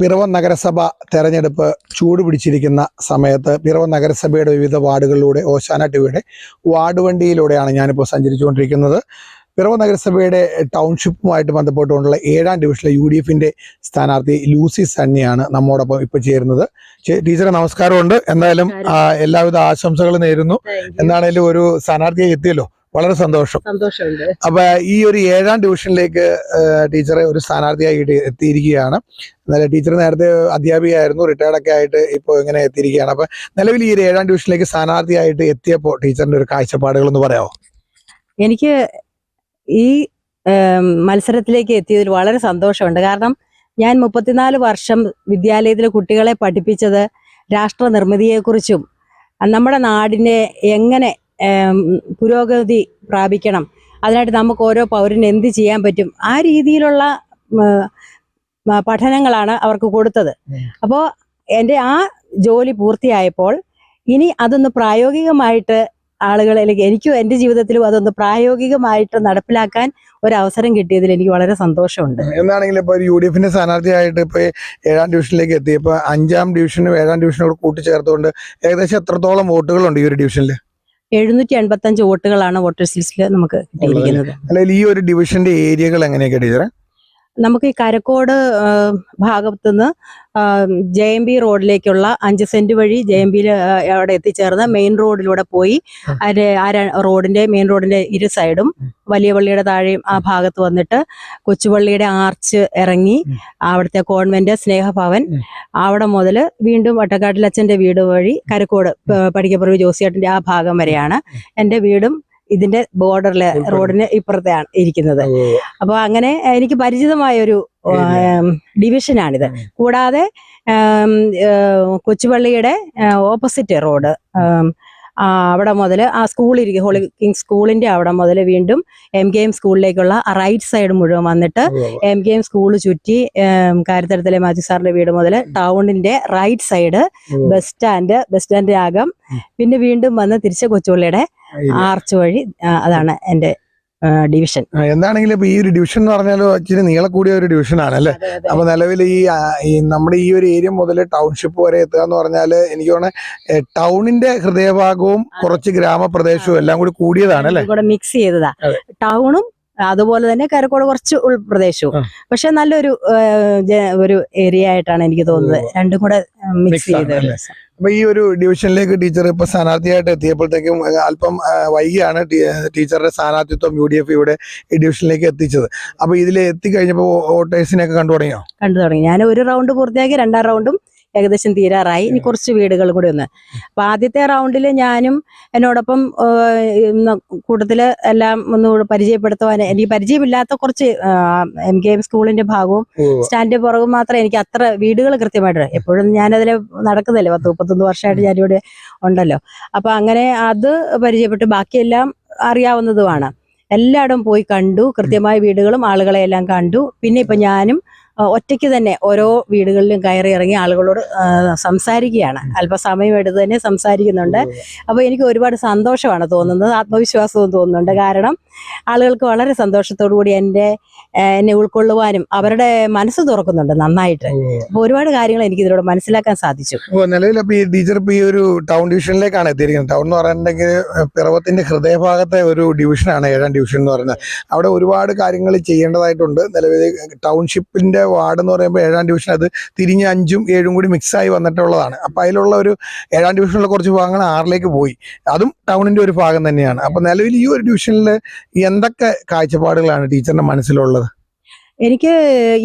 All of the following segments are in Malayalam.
പിറവം നഗരസഭ തെരഞ്ഞെടുപ്പ് ചൂടുപിടിച്ചിരിക്കുന്ന സമയത്ത് പിറവം നഗരസഭയുടെ വിവിധ വാർഡുകളിലൂടെ ഓശാന ടിവിയുടെ വാർഡ് വണ്ടിയിലൂടെയാണ് ഞാനിപ്പോൾ സഞ്ചരിച്ചുകൊണ്ടിരിക്കുന്നത്. പിറവം നഗരസഭയുടെ ടൗൺഷിപ്പുമായിട്ട് ബന്ധപ്പെട്ടുകൊണ്ടുള്ള 7ാം ഡിവിഷനിലെ UDFിൻ്റെ സ്ഥാനാർത്ഥി ലൂസി സണ്ണിയാണ് നമ്മോടൊപ്പം ഇപ്പോൾ ചേരുന്നത്. ടീച്ചറെ നമസ്കാരമുണ്ട്. എന്തായാലും എല്ലാവിധ ആശംസകളും നേരുന്നു. എന്താണേലും ഒരു സ്ഥാനാർത്ഥിയെ എത്തിയല്ലോ, വളരെ സന്തോഷമുണ്ട്. അപ്പൊ ഈ ഒരു 7ാം ഡിവിഷനിലേക്ക് ടീച്ചറെ ഒരു സ്ഥാനാർത്ഥിയായിട്ട് എത്തിയിരിക്കുകയാണ്. എന്നാലും ടീച്ചർ നേരത്തെ അധ്യാപികയായിരുന്നു, റിട്ടയർഡ് ഒക്കെ ആയിട്ട് ഇപ്പോൾ ഇങ്ങനെ എത്തിയിരിക്കുകയാണ്. അപ്പൊ നിലവിൽ ഈ ഒരു 7ാം ഡിവിഷനിലേക്ക് സ്ഥാനാർത്ഥിയായിട്ട് എത്തിയപ്പോൾ ടീച്ചറിന്റെ ഒരു കാഴ്ചപ്പാടുകളൊന്ന് പറയാമോ? എനിക്ക് ഈ മത്സരത്തിലേക്ക് എത്തിയതിൽ വളരെ സന്തോഷമുണ്ട്. കാരണം ഞാൻ 34 വർഷം വിദ്യാലയത്തിലെ കുട്ടികളെ പഠിപ്പിച്ചത് രാഷ്ട്ര നിർമ്മിതിയെക്കുറിച്ചും നമ്മുടെ നാടിനെ എങ്ങനെ പുരോഗതി പ്രാപിക്കണം, അതിനായിട്ട് നമുക്ക് ഓരോ പൗരന് എന്ത് ചെയ്യാൻ പറ്റും, ആ രീതിയിലുള്ള പഠനങ്ങളാണ് അവർക്ക് കൊടുത്തത്. അപ്പോൾ എൻ്റെ ആ ജോലി പൂർത്തിയായപ്പോൾ ഇനി അതൊന്ന് പ്രായോഗികമായിട്ട് ആളുകളിലേക്ക്, എനിക്കും എൻ്റെ ജീവിതത്തിലും അതൊന്ന് പ്രായോഗികമായിട്ട് നടപ്പിലാക്കാൻ ഒരവസരം കിട്ടിയതിൽ എനിക്ക് വളരെ സന്തോഷമുണ്ട്. എന്താണെങ്കിലും ഇപ്പോൾ ഒരു UDFിന്റെ സ്ഥാനാർത്ഥിയായിട്ട് ഇപ്പോൾ 7ാം ഡിവിഷനിലേക്ക് എത്തി. ഇപ്പോൾ 5ാം ഡിവിഷനും 7ാം ഡിവിഷനോട് കൂട്ടിച്ചേർത്തുകൊണ്ട് ഏകദേശം എത്രത്തോളം വോട്ടുകളുണ്ട് ഈ ഒരു ഡിവിഷനിൽ? 755 വോട്ടുകളാണ് വോട്ടേഴ്സ് ലിസ്റ്റിൽ നമുക്ക് കിട്ടിയിരിക്കുന്നത്. അല്ലെങ്കിൽ ഈ ഒരു ഡിവിഷന്റെ ഏരിയകൾ എങ്ങനെയൊക്കെ ടീച്ചറെ? നമുക്ക് ഈ കരക്കോട് ഭാഗത്തുനിന്ന് JMB റോഡിലേക്കുള്ള 5 സെന്റ് വഴി JMBയിൽ അവിടെ എത്തിച്ചേർന്ന് മെയിൻ റോഡിലൂടെ പോയി മെയിൻ റോഡിന്റെ ഇരു സൈഡും വലിയ പള്ളിയുടെ താഴെയും ആ ഭാഗത്ത് വന്നിട്ട് കൊച്ചുപള്ളിയുടെ ആർച്ച് ഇറങ്ങി അവിടുത്തെ കോൺവെന്റ് സ്നേഹഭവൻ അവിടെ മുതൽ വീണ്ടും വട്ടക്കാട്ടിലച്ഛന്റെ വീട് വഴി കരക്കോട് പടിക്കപ്പുറവ് ജോസിയേട്ടന്റെ ആ ഭാഗം വരെയാണ് എൻ്റെ വീടും ഇതിന്റെ ബോർഡറിലെ റോഡിന് ഇപ്പുറത്തെയാണ് ഇരിക്കുന്നത്. അപ്പൊ അങ്ങനെ എനിക്ക് പരിചിതമായ ഒരു ഡിവിഷനാണിത്. കൂടാതെ കൊച്ചുപള്ളിയുടെ ഓപ്പോസിറ്റ് റോഡ് അവിടെ മുതൽ ആ സ്കൂളിരിക്കും, ഹോളി കിങ് സ്കൂളിന്റെ അവിടെ മുതൽ വീണ്ടും MKM സ്കൂളിലേക്കുള്ള റൈറ്റ് സൈഡ് മുഴുവൻ വന്നിട്ട് MKM സ്കൂൾ ചുറ്റി കാര്യത്തരത്തിലെ മാത്യു സാറിന്റെ വീട് മുതൽ ടൗണിന്റെ റൈറ്റ് സൈഡ് ബസ് സ്റ്റാൻഡ് ആകം, പിന്നെ വീണ്ടും വന്ന് തിരിച്ച് കൊച്ചുപള്ളിയുടെ ആർച്ച് വഴി, അതാണ് എൻ്റെ ഡിവിഷൻ. എന്താണെങ്കിലും ഇപ്പൊ ഈ ഒരു ഡിവിഷൻ എന്ന് പറഞ്ഞാലും ഇച്ചിരി നീളം കൂടിയ ഒരു ഡിവിഷനാണ് അല്ലേ? അപ്പൊ നിലവിൽ ഈ നമ്മുടെ ഈ ഒരു ഏരിയ മുതൽ ടൗൺഷിപ്പ് വരെ എത്തുക എന്ന് പറഞ്ഞാല് എനിക്ക് തോന്നുന്നത് ടൗണിന്റെ ഹൃദയഭാഗവും കുറച്ച് ഗ്രാമപ്രദേശവും എല്ലാം കൂടി കൂടിയതാണ് അല്ലേ? മിക്സ് ചെയ്തതാ ടൗണും അതുപോലെ തന്നെ കരക്കോട് കുറച്ച് ഉൾപ്രദേശവും. പക്ഷെ നല്ലൊരു ഒരു ഏരിയ ആയിട്ടാണ് എനിക്ക് തോന്നുന്നത്, രണ്ടും കൂടെ മിക്സ് ചെയ്തത്. അപ്പൊ ഈ ഒരു ഡിവിഷനിലേക്ക് ടീച്ചർ ഇപ്പൊ സ്ഥാനാർത്ഥിയായിട്ട് എത്തിയപ്പോഴത്തേക്കും അല്പം വൈകിയാണ് ടീച്ചറുടെ സ്ഥാനാർത്ഥിത്വം UDF ഇവിടെ ഈ ഡിവിഷനിലേക്ക് എത്തിച്ചത്. അപ്പൊ ഇതിൽ എത്തിക്കഴിഞ്ഞപ്പോ വോട്ടേഴ്സിനെയൊക്കെ കണ്ടു തുടങ്ങി. ഞാൻ ഒരു റൗണ്ട് പൂർത്തിയാക്കി, 2ാം റൗണ്ടും ഏകദേശം തീരാറായി. ഇനി കുറച്ച് വീടുകൾ കൂടി ഒന്ന്. അപ്പൊ ആദ്യത്തെ റൗണ്ടിൽ ഞാനും എന്നോടൊപ്പം കൂട്ടത്തില് എല്ലാം ഒന്നുകൂടെ പരിചയപ്പെടുത്തുവാൻ, എനിക്ക് പരിചയമില്ലാത്ത കുറച്ച് MKM സ്കൂളിന്റെ ഭാഗവും സ്റ്റാൻഡ് പുറകും മാത്രമേ എനിക്ക് അത്ര വീടുകൾ കൃത്യമായിട്ട്, എപ്പോഴും ഞാനതിൽ നടക്കുന്നില്ലേ, 10-31 വർഷമായിട്ട് ഞാനിവിടെ ഉണ്ടല്ലോ. അപ്പൊ അങ്ങനെ അത് പരിചയപ്പെട്ട് ബാക്കിയെല്ലാം അറിയാവുന്നതുമാണ്. എല്ലായിടും പോയി കണ്ടു, കൃത്യമായ വീടുകളും ആളുകളെ എല്ലാം കണ്ടു. പിന്നെ ഇപ്പൊ ഞാനും ഒറ്റയ്ക്ക് തന്നെ ഓരോ വീടുകളിലും കയറി ഇറങ്ങി ആളുകളോട് സംസാരിക്കുകയാണ്. അല്പസമയം എടുത്ത് തന്നെ സംസാരിക്കുന്നുണ്ട്. അപ്പോൾ എനിക്ക് ഒരുപാട് സന്തോഷമാണ് തോന്നുന്നത്, ആത്മവിശ്വാസവും തോന്നുന്നുണ്ട്. കാരണം ആളുകൾക്ക് വളരെ സന്തോഷത്തോടു കൂടി എന്നെ ഉൾക്കൊള്ളുവാനും അവരുടെ മനസ്സ് തുറക്കുന്നുണ്ട് നന്നായിട്ട്. അപ്പോൾ ഒരുപാട് കാര്യങ്ങൾ എനിക്ക് ഇതിലൂടെ മനസ്സിലാക്കാൻ സാധിച്ചു. നിലവിൽ ഈ ടീച്ചർ ഈ ഒരു ടൗൺ ഡിവിഷനിലേക്കാണ് എത്തിയിരിക്കുന്നത്. ടൗൺ എന്ന് പറയുന്നുണ്ടെങ്കിൽ പിറവത്തിന്റെ ഹൃദയഭാഗത്തെ ഒരു ഡിവിഷനാണ് 7ാം ഡിവിഷൻ എന്ന് പറയുന്നത്. അവിടെ ഒരുപാട് കാര്യങ്ങൾ ചെയ്യേണ്ടതായിട്ടുണ്ട്. നിലവിൽ ടൗൺഷിപ്പിന്റെ വാർഡ് എന്ന് പറയുമ്പോൾ 7ാം ഡിവിഷൻ അത് തിരിഞ്ഞ് 5ഉം 7ഉം കൂടി മിക്സായി വന്നിട്ടുള്ളതാണ്. അപ്പം അതിലുള്ള ഒരു 7ാം ഡിവിഷനിലെ കുറച്ച് ഭാഗങ്ങൾ 6ലേക്ക് പോയി, അതും ടൗണിന്റെ ഒരു ഭാഗം തന്നെയാണ്. അപ്പം നിലവിൽ ഈ ഒരു ഡിവിഷനിൽ എന്തൊക്കെ കാഴ്ചപ്പാടുകളാണ് ടീച്ചറിന്റെ മനസ്സിലുള്ളത്? എനിക്ക്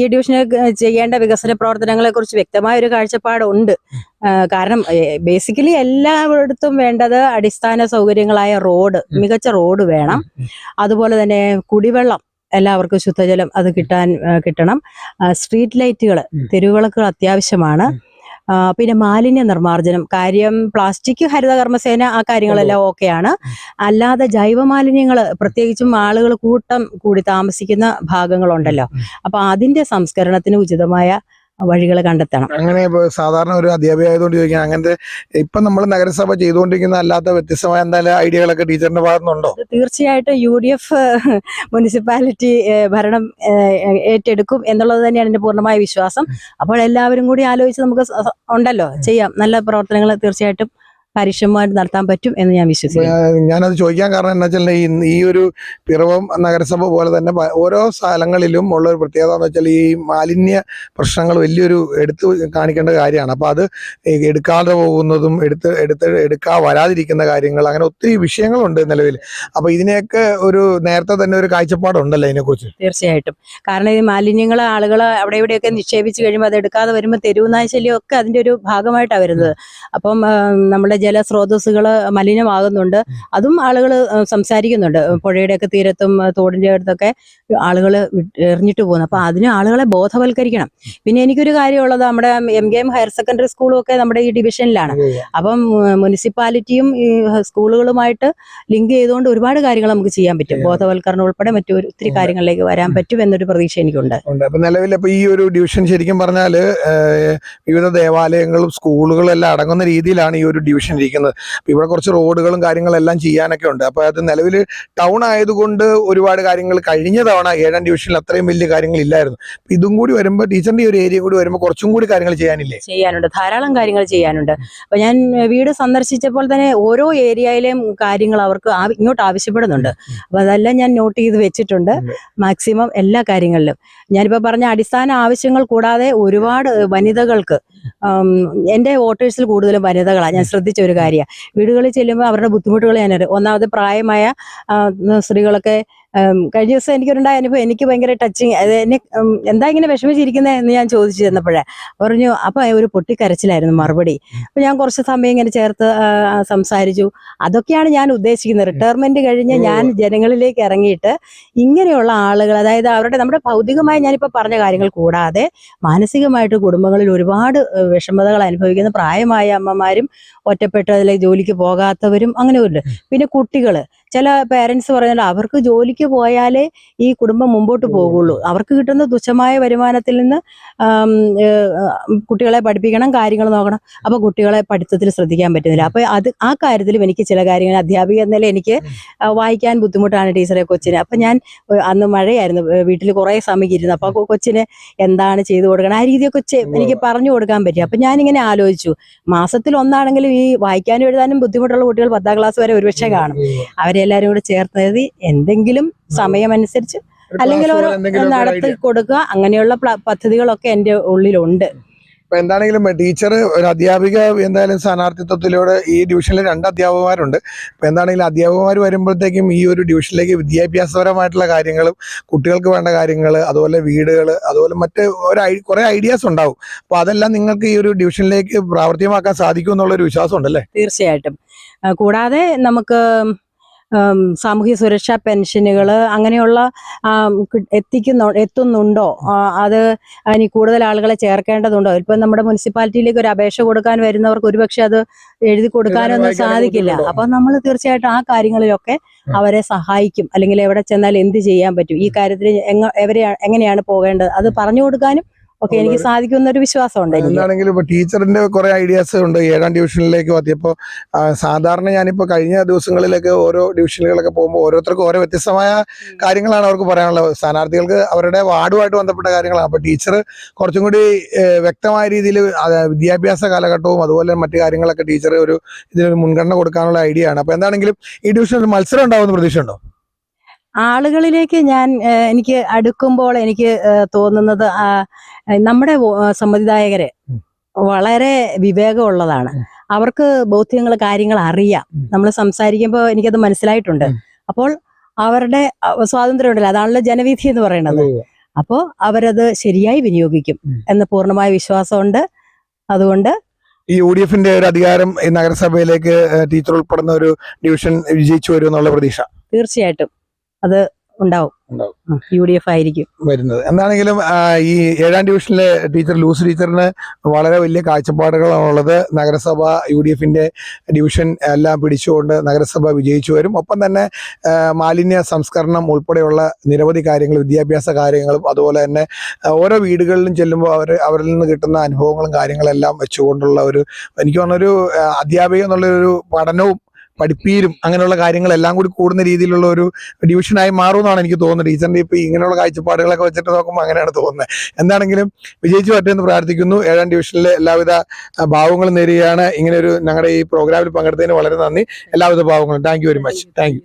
ഈ ഡിവിഷനിൽ ചെയ്യേണ്ട വികസന പ്രവർത്തനങ്ങളെ കുറിച്ച് വ്യക്തമായ ഒരു കാഴ്ചപ്പാടുണ്ട്. കാരണം ബേസിക്കലി എല്ലായിടത്തും വേണ്ടത് അടിസ്ഥാന സൗകര്യങ്ങളായ റോഡ്, മികച്ച റോഡ് വേണം. അതുപോലെ തന്നെ കുടിവെള്ളം, എല്ലാവർക്കും ശുദ്ധജലം അത് കിട്ടണം. സ്ട്രീറ്റ് ലൈറ്റുകൾ, തെരുവിളക്കുകൾ അത്യാവശ്യമാണ്. പിന്നെ മാലിന്യ നിർമ്മാർജ്ജനം, കാര്യം പ്ലാസ്റ്റിക് ഹരിതകർമ്മസേന ആ കാര്യങ്ങളെല്ലാം ഓക്കെയാണ്. അല്ലാതെ ജൈവ മാലിന്യങ്ങൾ, പ്രത്യേകിച്ചും ആളുകൾ കൂട്ടം കൂടി താമസിക്കുന്ന ഭാഗങ്ങളുണ്ടല്ലോ, അപ്പൊ അതിന്റെ സംസ്കരണത്തിന് ഉചിതമായ വഴികൾ കണ്ടെത്തണം. അങ്ങനെ ഇപ്പൊ സാധാരണ ഒരു അധ്യാപിക ആയതുകൊണ്ട് ചോദിക്കാം, അങ്ങനത്തെ ഇപ്പൊ നമ്മൾ നഗരസഭ ചെയ്തുകൊണ്ടിരിക്കുന്ന അല്ലാത്ത വ്യത്യസ്തമായ എന്തായാലും ഐഡിയകളൊക്കെ ടീച്ചറിന്റെ ഭാഗത്തുനിന്നുണ്ടോ? തീർച്ചയായിട്ടും UDF മുനിസിപ്പാലിറ്റി ഭരണം ഏറ്റെടുക്കും എന്നുള്ളത് തന്നെയാണ് എൻ്റെ പൂർണ്ണമായ വിശ്വാസം. അപ്പോൾ എല്ലാവരും കൂടി ആലോചിച്ച് നമുക്ക് ഉണ്ടല്ലോ ചെയ്യാം, നല്ല പ്രവർത്തനങ്ങൾ തീർച്ചയായിട്ടും കാര്യക്ഷമമായിട്ട് നടത്താൻ പറ്റും എന്ന് ഞാൻ വിശ്വസിക്കുന്നു. ഞാനത് ചോദിക്കാൻ കാരണം എന്താ വെച്ചാൽ ഈ ഒരു പിറവം നഗരസഭ പോലെ തന്നെ ഓരോ സ്ഥലങ്ങളിലും ഉള്ള ഒരു പ്രത്യേകത എന്ന് വെച്ചാൽ ഈ മാലിന്യ പ്രശ്നങ്ങൾ വലിയൊരു എടുത്തു കാണിക്കേണ്ട കാര്യമാണ്. അപ്പോൾ അത് എടുക്കാതെ പോകുന്നതും എടുക്കാ വരാതിരിക്കുന്ന കാര്യങ്ങൾ, അങ്ങനെ ഒത്തിരി വിഷയങ്ങളുണ്ട് നിലവിൽ. അപ്പോൾ ഇതിനെയൊക്കെ ഒരു നേരത്തെ തന്നെ ഒരു കാഴ്ചപ്പാടുണ്ടല്ലോ ഇതിനെക്കുറിച്ച്. തീർച്ചയായിട്ടും. കാരണം ഈ മാലിന്യങ്ങൾ ആളുകൾ അവിടെ ഇവിടെയൊക്കെ നിക്ഷേപിച്ച് കഴിയുമ്പോൾ അത് എടുക്കാതെ വരുമ്പോൾ തെരുവുനായ ശല്യം ഒക്കെ അതിൻ്റെ ഒരു ഭാഗമായിട്ടാണ് വരുന്നത്. അപ്പം നമ്മുടെ ജലസ്രോതസ്സുകൾ മലിനമാകുന്നുണ്ട്, അതും ആളുകൾ സംസാരിക്കുന്നുണ്ട്. പുഴയുടെയൊക്കെ തീരത്തും തോടിൻ്റെ അടുത്തൊക്കെ ആളുകൾ എറിഞ്ഞിട്ട് പോകുന്നു. അപ്പോൾ അതിന് ആളുകളെ ബോധവൽക്കരിക്കണം. പിന്നെ എനിക്കൊരു കാര്യമുള്ളത്, നമ്മുടെ MKM ഹയർ സെക്കൻഡറി സ്കൂളും ഒക്കെ നമ്മുടെ ഈ ഡിവിഷനിലാണ്. അപ്പം മുനിസിപ്പാലിറ്റിയും ഈ സ്കൂളുകളുമായിട്ട് ലിങ്ക് ചെയ്തുകൊണ്ട് ഒരുപാട് കാര്യങ്ങൾ നമുക്ക് ചെയ്യാൻ പറ്റും. ബോധവൽക്കരണം ഉൾപ്പെടെ മറ്റു ഒത്തിരി കാര്യങ്ങളിലേക്ക് വരാൻ പറ്റും എന്നൊരു പ്രതീക്ഷ എനിക്കുണ്ട്. അപ്പൊ നിലവിൽ ഇപ്പൊ ഈ ഒരു ഡിവിഷൻ ശരിക്കും പറഞ്ഞാല് വിവിധ ദേവാലയങ്ങളും സ്കൂളുകളും എല്ലാം അടങ്ങുന്ന രീതിയിലാണ് ഈ ഒരു ഡിവിഷൻ ഇരിക്കുന്നത്. അപ്പൊ ഇവിടെ കുറച്ച് റോഡുകളും കാര്യങ്ങളെല്ലാം ചെയ്യാനൊക്കെ ഉണ്ട്. അപ്പൊ അത് നിലവിൽ ടൗൺ ആയതുകൊണ്ട് ഒരുപാട് കാര്യങ്ങൾ കഴിഞ്ഞ തവണ 7ാം ഡിവിഷനിൽ അത്രയും വലിയ കാര്യങ്ങൾ ഇല്ലായിരുന്നു. അപ്പൊ ഇതും കൂടി വരുമ്പോൾ ടീച്ചറിന്റെ ഒരു ഏരിയ കൂടി വരുമ്പോൾ കുറച്ചും കൂടി കാര്യങ്ങൾ ചെയ്യാനുണ്ട്, ധാരാളം കാര്യങ്ങൾ ചെയ്യാനുണ്ട്. അപ്പൊ ഞാൻ വീട് സന്ദർശിച്ചപ്പോൾ തന്നെ ഓരോ ഏരിയയിലെയും കാര്യങ്ങൾ അവർക്ക് ഇങ്ങോട്ട് ആവശ്യപ്പെടുന്നുണ്ട്. അപ്പൊ അതെല്ലാം ഞാൻ നോട്ട് ചെയ്ത് വെച്ചിട്ടുണ്ട്, മാക്സിമം എല്ലാ കാര്യങ്ങളിലും. ഞാനിപ്പോ പറഞ്ഞ അടിസ്ഥാന ആവശ്യങ്ങൾ കൂടാതെ ഒരുപാട് വനിതകൾക്ക്, എൻ്റെ വോട്ടേഴ്സിൽ കൂടുതലും വനിതകളാണ്. ഞാൻ ശ്രദ്ധിച്ച ഒരു കാര്യമാണ്, വീടുകളിൽ ചെല്ലുമ്പോൾ അവരുടെ ബുദ്ധിമുട്ടുകൾ ഞാനറിയാം. ഒന്നാമത് പ്രായമായ സ്ത്രീകളൊക്കെ കഴിഞ്ഞ ദിവസം എനിക്കൊരുണ്ടായ അനുഭവം എനിക്ക് ഭയങ്കര ടച്ചിങ്. അത് എന്നെ എന്താ ഇങ്ങനെ വിഷമിച്ചിരിക്കുന്നത് എന്ന് ഞാൻ ചോദിച്ചു ചെന്നപ്പോഴേ പറഞ്ഞു, അപ്പം ഒരു പൊട്ടിക്കരച്ചിലായിരുന്നു മറുപടി. അപ്പം ഞാൻ കുറച്ച് സമയം ഇങ്ങനെ ചേർത്ത് സംസാരിച്ചു. അതൊക്കെയാണ് ഞാൻ ഉദ്ദേശിക്കുന്നത്. റിട്ടയർമെന്റ് കഴിഞ്ഞ് ഞാൻ ജനങ്ങളിലേക്ക് ഇറങ്ങിയിട്ട് ഇങ്ങനെയുള്ള ആളുകൾ, അതായത് നമ്മുടെ ഭൗതികമായി ഞാനിപ്പോൾ പറഞ്ഞ കാര്യങ്ങൾ കൂടാതെ മാനസികമായിട്ട് കുടുംബങ്ങളിൽ ഒരുപാട് വിഷമതകൾ അനുഭവിക്കുന്ന പ്രായമായ അമ്മമാരും ഒറ്റപ്പെട്ടതിലേക്ക് ജോലിക്ക് പോകാത്തവരും അങ്ങനെ ഉണ്ട്. പിന്നെ കുട്ടികൾ, ചില പേരൻസ് പറയുന്നത് അവർക്ക് ജോലിക്ക് പോയാലേ ഈ കുടുംബം മുമ്പോട്ട് പോകുള്ളൂ, അവർക്ക് കിട്ടുന്ന തുച്ഛമായ വരുമാനത്തിൽ നിന്ന് കുട്ടികളെ പഠിപ്പിക്കണം, കാര്യങ്ങൾ നോക്കണം. അപ്പോൾ കുട്ടികളെ പഠിത്തത്തിൽ ശ്രദ്ധിക്കാൻ പറ്റുന്നില്ല. അപ്പോൾ ആ കാര്യത്തിലും എനിക്ക് ചില കാര്യങ്ങൾ, അധ്യാപിക എന്ന നിലയിൽ എനിക്ക് വായിക്കാൻ ബുദ്ധിമുട്ടാണ് ടീച്ചറെ കൊച്ചിന്. അപ്പം ഞാൻ അന്ന് മഴയായിരുന്നു, വീട്ടിൽ കുറേ സമയം ഇരുന്നു. അപ്പോൾ കൊച്ചിന് എന്താണ് ചെയ്തു കൊടുക്കണം, ആ രീതിയൊക്കെ എനിക്ക് പറഞ്ഞു കൊടുക്കാൻ പറ്റി. അപ്പം ഞാനിങ്ങനെ ആലോചിച്ചു, മാസത്തിൽ ഒന്നാണെങ്കിലും ഈ വായിക്കാനും എഴുതാനും ബുദ്ധിമുട്ടുള്ള കുട്ടികൾ 10ാം ക്ലാസ് വരെ ഒരുപക്ഷെ കാണും. അവരെല്ലാവരും കൂടെ ചേർത്ത് എന്തെങ്കിലും സമയമനുസരിച്ച് അല്ലെങ്കിൽ ഓരോ നടത്തി കൊടുക്കുക, അങ്ങനെയുള്ള പദ്ധതികളൊക്കെ എൻ്റെ ഉള്ളിലുണ്ട്. ഇപ്പൊ എന്താണെങ്കിലും ടീച്ചർ ഒരു അധ്യാപിക എന്തായാലും സ്ഥാനാർത്ഥിത്വത്തിലൂടെ ഈ ഡിവിഷനിൽ 2 അധ്യാപകന്മാരുണ്ട്. ഇപ്പൊ എന്താണെങ്കിലും അധ്യാപകന്മാർ വരുമ്പോഴത്തേക്കും ഈ ഒരു ഡിവിഷനിലേക്ക് വിദ്യാഭ്യാസപരമായിട്ടുള്ള കാര്യങ്ങളും കുട്ടികൾക്ക് വേണ്ട കാര്യങ്ങൾ, അതുപോലെ വീടുകൾ, അതുപോലെ മറ്റ് കുറെ ഐഡിയാസ് ഉണ്ടാവും. അപ്പൊ അതെല്ലാം നിങ്ങൾക്ക് ഈ ഒരു ഡിവിഷനിലേക്ക് പ്രാവർത്തികമാക്കാൻ സാധിക്കും എന്നുള്ളൊരു വിശ്വാസം ഉണ്ടല്ലേ? തീർച്ചയായിട്ടും. കൂടാതെ നമുക്ക് സാമൂഹ്യ സുരക്ഷാ പെൻഷനുകൾ അങ്ങനെയുള്ള എത്തുന്നുണ്ടോ, അത് ഇനി കൂടുതൽ ആളുകളെ ചേർക്കേണ്ടതുണ്ടോ? ഇപ്പം നമ്മുടെ മുനിസിപ്പാലിറ്റിയിലേക്ക് ഒരു അപേക്ഷ കൊടുക്കാൻ വരുന്നവർക്ക് ഒരുപക്ഷെ അത് എഴുതി കൊടുക്കാനൊന്നും സാധിക്കില്ല. അപ്പം നമ്മൾ തീർച്ചയായിട്ടും ആ കാര്യങ്ങളിലൊക്കെ അവരെ സഹായിക്കും. അല്ലെങ്കിൽ എവിടെ ചെന്നാൽ എന്ത് ചെയ്യാൻ പറ്റും, ഈ കാര്യത്തിൽ എങ്ങനെയാണ് പോകേണ്ടത്, അത് പറഞ്ഞു കൊടുക്കാനും ഒക്കെ എനിക്ക് സാധിക്കുന്ന ഒരു വിശ്വാസമുണ്ട്. എന്താണെങ്കിലും ഇപ്പൊ ടീച്ചറിന്റെ കുറെ ഐഡിയാസ് ഉണ്ട് 7ാം ഡിവിഷനിലേക്ക് എത്തിയപ്പോൾ. സാധാരണ ഞാനിപ്പോ കഴിഞ്ഞ ദിവസങ്ങളിലേക്ക് ഓരോ ഡിവിഷനുകളൊക്കെ പോകുമ്പോൾ ഓരോരുത്തർക്കും ഓരോ വ്യത്യസ്തമായ കാര്യങ്ങളാണ് അവർക്ക് പറയാനുള്ളത്. സ്ഥാനാർത്ഥികൾക്ക് അവരുടെ വാർഡുമായിട്ട് ബന്ധപ്പെട്ട കാര്യങ്ങളാണ്. അപ്പൊ ടീച്ചർ കുറച്ചും കൂടി വ്യക്തമായ രീതിയിൽ വിദ്യാഭ്യാസ കാലഘട്ടവും അതുപോലെ മറ്റു കാര്യങ്ങളൊക്കെ ടീച്ചർ ഇതിനൊരു മുൻഗണന കൊടുക്കാനുള്ള ഐഡിയ ആണ്. അപ്പൊ എന്താണെങ്കിലും ഈ ഡിവിഷനിൽ മത്സരം ഉണ്ടാവുന്ന പ്രതീക്ഷയുണ്ടോ? ആളുകളിലേക്ക് എനിക്ക് അടുക്കുമ്പോൾ എനിക്ക് തോന്നുന്നത് നമ്മുടെ സമ്മതിദായകര് വളരെ വിവേകമുള്ളതാണ്. അവർക്ക് ബോധ്യങ്ങൾ, കാര്യങ്ങൾ അറിയാം. നമ്മൾ സംസാരിക്കുമ്പോൾ എനിക്കത് മനസ്സിലായിട്ടുണ്ട്. അപ്പോൾ അവരുടെ സ്വാതന്ത്ര്യം ഉണ്ടല്ലോ, അതാണല്ലോ ജനവിധി എന്ന് പറയുന്നത്. അപ്പോൾ അവരത് ശരിയായി വിനിയോഗിക്കും എന്ന് പൂർണ്ണമായ വിശ്വാസമുണ്ട്. അതുകൊണ്ട് ഈ UDFന്റെ ഒരു അധികാരം ഈ നഗരസഭയിലേക്ക് ടീച്ചർ ഉൾപ്പെടുന്ന ഒരു ഡിവിഷൻ വിജയിച്ചു വരും എന്നുള്ള പ്രതീക്ഷ തീർച്ചയായിട്ടും അത് ഉണ്ടാവും. UDF ആയിരിക്കും വരുന്നത്. എന്താണെങ്കിലും ഈ 7ാം ഡിവിഷനിലെ ടീച്ചർ ലൂസ് ടീച്ചറിന് വളരെ വലിയ കാഴ്ചപ്പാടുകളാണുള്ളത്. നഗരസഭ UDFന്റെ ഡിവിഷൻ എല്ലാം പിടിച്ചുകൊണ്ട് നഗരസഭ വിജയിച്ചു വരും. ഒപ്പം തന്നെ മാലിന്യ സംസ്കരണം ഉൾപ്പെടെയുള്ള നിരവധി കാര്യങ്ങൾ, വിദ്യാഭ്യാസ കാര്യങ്ങളും അതുപോലെ തന്നെ ഓരോ വീടുകളിലും ചെല്ലുമ്പോൾ അവരിൽ നിന്ന് കിട്ടുന്ന അനുഭവങ്ങളും കാര്യങ്ങളെല്ലാം വെച്ചുകൊണ്ടുള്ള എനിക്ക് തോന്നുന്നൊരു അധ്യാപിക എന്നുള്ളൊരു പഠനവും പഠിപ്പീരും അങ്ങനെയുള്ള കാര്യങ്ങളെല്ലാം കൂടി കൂടുന്ന രീതിയിലുള്ള ഒരു ഡിവിഷനായി മാറുമെന്നാണ് എനിക്ക് തോന്നുന്നത്. ടീച്ചറിന്റെ ഇപ്പൊ ഇങ്ങനെയുള്ള കാഴ്ചപ്പാടുകളൊക്കെ വെച്ചിട്ട് നോക്കുമ്പോൾ അങ്ങനെയാണ് തോന്നുന്നത്. എന്താണെങ്കിലും വിജയിച്ചു പറ്റുമെന്ന് പ്രാർത്ഥിക്കുന്നു. 7ാം ഡിവിഷനിലെ എല്ലാവിധ ഭാവങ്ങളും നേരുകയാണ്. ഇങ്ങനെ ഞങ്ങളുടെ ഈ പ്രോഗ്രാമിൽ പങ്കെടുത്തതിന് വളരെ നന്ദി. എല്ലാവിധ ഭാവങ്ങളും. Thank you very much. Thank you.